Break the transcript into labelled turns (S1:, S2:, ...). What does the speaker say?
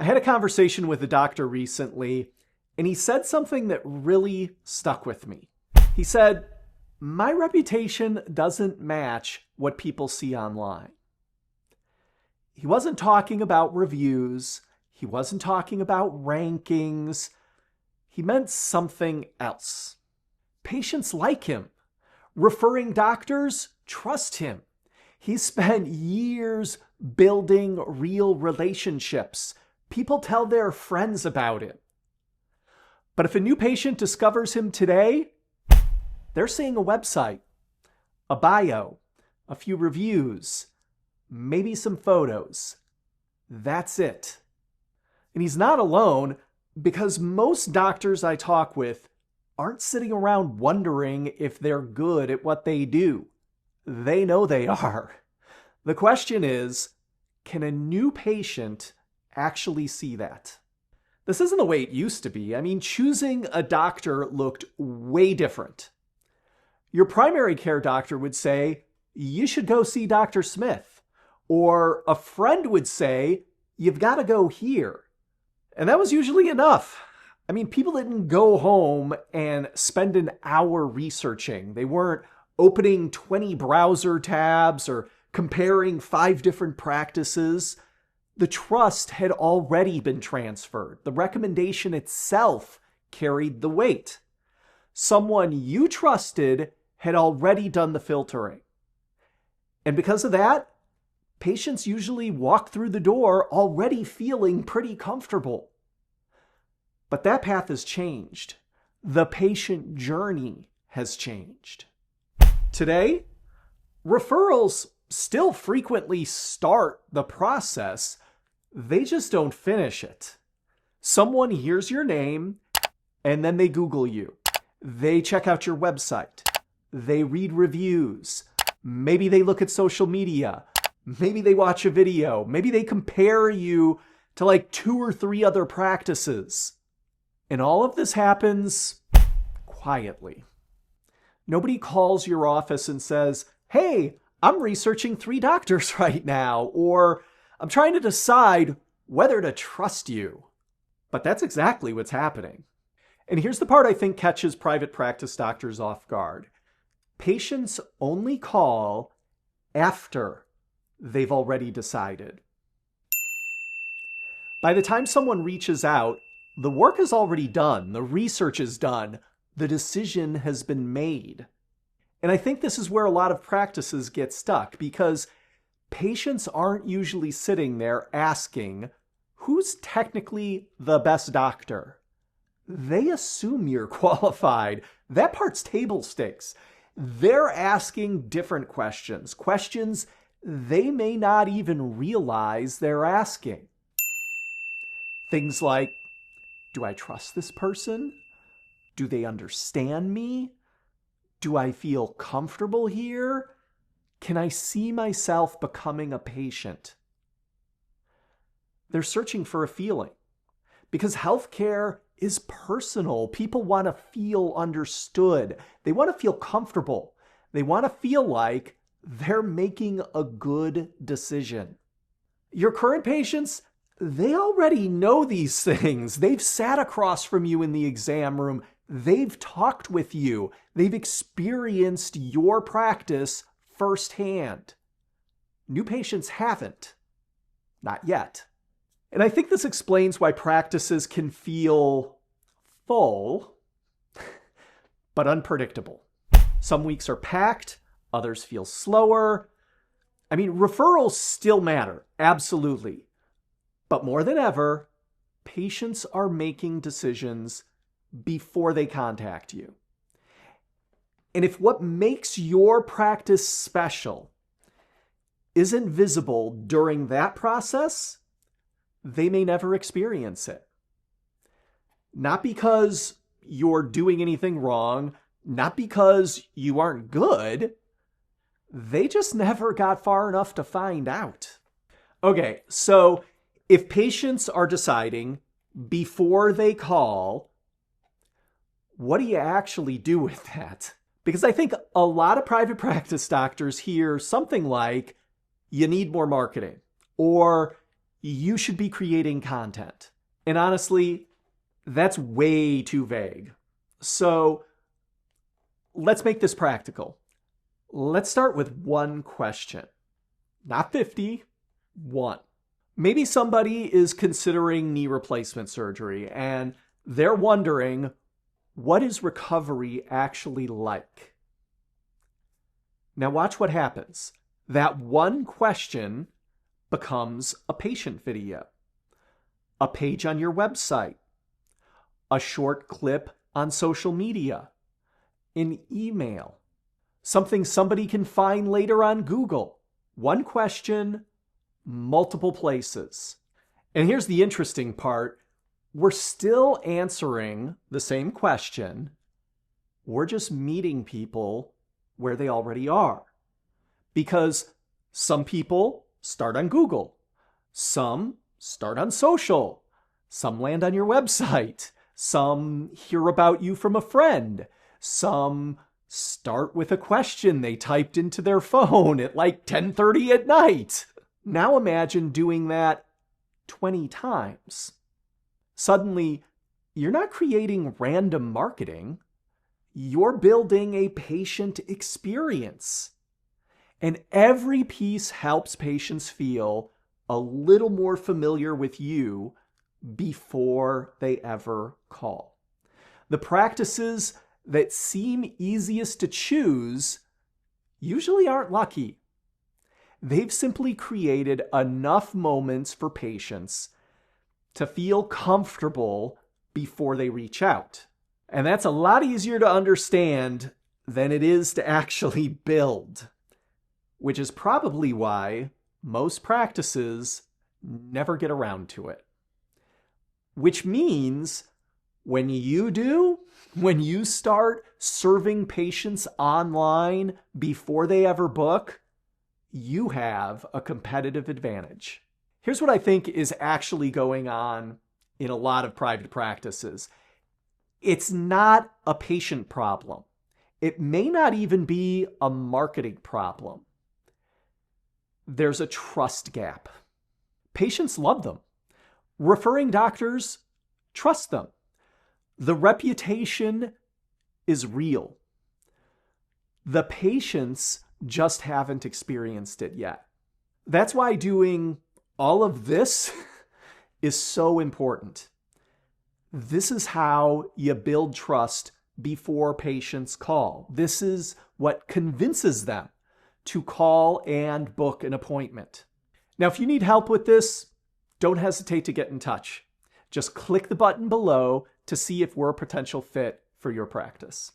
S1: I had a conversation with a doctor recently, and he said something that really stuck with me. He said, "My reputation doesn't match what people see online." He wasn't talking about reviews. He wasn't talking about rankings. He meant something else. Patients like him. Referring doctors trust him. He spent years building real relationships. People tell their friends about him. But if a new patient discovers him today, they're seeing a website, a bio, a few reviews, maybe some photos. That's it. And he's not alone, because most doctors I talk with aren't sitting around wondering if they're good at what they do. They know they are. The question is, can a new patient actually see that? This isn't the way it used to be. I mean, choosing a doctor looked way different. Your primary care doctor would say, "You should go see Dr. Smith." Or a friend would say, "You've got to go here." And that was usually enough. I mean, people didn't go home and spend an hour researching. They weren't opening 20 browser tabs or comparing 5 different practices. The trust had already been transferred. The recommendation itself carried the weight. Someone you trusted had already done the filtering. And because of that, patients usually walk through the door already feeling pretty comfortable. But that path has changed. The patient journey has changed. Today, referrals still frequently start the process. They just don't finish it. Someone hears your name, and then they Google you. They check out your website. They read reviews. Maybe they look at social media. Maybe they watch a video. Maybe they compare you to like 2 or 3 other practices. And all of this happens quietly. Nobody calls your office and says, "Hey, I'm researching 3 doctors right now," or "I'm trying to decide whether to trust you." But that's exactly what's happening. And here's the part I think catches private practice doctors off guard. Patients only call after they've already decided. By the time someone reaches out, the work is already done. The research is done. The decision has been made. And I think this is where a lot of practices get stuck, because patients aren't usually sitting there asking, "Who's technically the best doctor?" They assume you're qualified. That part's table stakes. They're asking different questions, questions they may not even realize they're asking. Things like, do I trust this person? Do they understand me? Do I feel comfortable here? Can I see myself becoming a patient? They're searching for a feeling, because healthcare is personal. People want to feel understood. They want to feel comfortable. They want to feel like they're making a good decision. Your current patients, they already know these things. They've sat across from you in the exam room. They've talked with you. They've experienced your practice firsthand. New patients haven't. Not yet. And I think this explains why practices can feel full, but unpredictable. Some weeks are packed. Others feel slower. I mean, referrals still matter, absolutely. But more than ever, patients are making decisions before they contact you. And if what makes your practice special isn't visible during that process, they may never experience it. Not because you're doing anything wrong, not because you aren't good. They just never got far enough to find out. Okay, so if patients are deciding before they call, what do you actually do with that? Because I think a lot of private practice doctors hear something like, "You need more marketing," or you should be creating content. And honestly, that's way too vague. So let's make this practical. Let's start with one question. Not 50, one. Maybe somebody is considering knee replacement surgery and they're wondering, what is recovery actually like? Now watch what happens. That one question becomes a patient video, a page on your website, a short clip on social media, an email, something somebody can find later on Google. One question, multiple places. And here's the interesting part. We're still answering the same question. We're just meeting people where they already are. Because some people start on Google. Some start on social. Some land on your website. Some hear about you from a friend. Some start with a question they typed into their phone at like 10:30 at night. Now imagine doing that 20 times. Suddenly, you're not creating random marketing. You're building a patient experience. And every piece helps patients feel a little more familiar with you before they ever call. The practices that seem easiest to choose usually aren't lucky. They've simply created enough moments for patients to feel comfortable before they reach out. And that's a lot easier to understand than it is to actually build, which is probably why most practices never get around to it. Which means when you start serving patients online before they ever book, you have a competitive advantage. Here's what I think is actually going on in a lot of private practices. It's not a patient problem. It may not even be a marketing problem. There's a trust gap. Patients love them. Referring doctors trust them. The reputation is real. The patients just haven't experienced it yet. That's why doing all of this is so important. This is how you build trust before patients call. This is what convinces them to call and book an appointment. Now, if you need help with this, don't hesitate to get in touch. Just click the button below to see if we're a potential fit for your practice.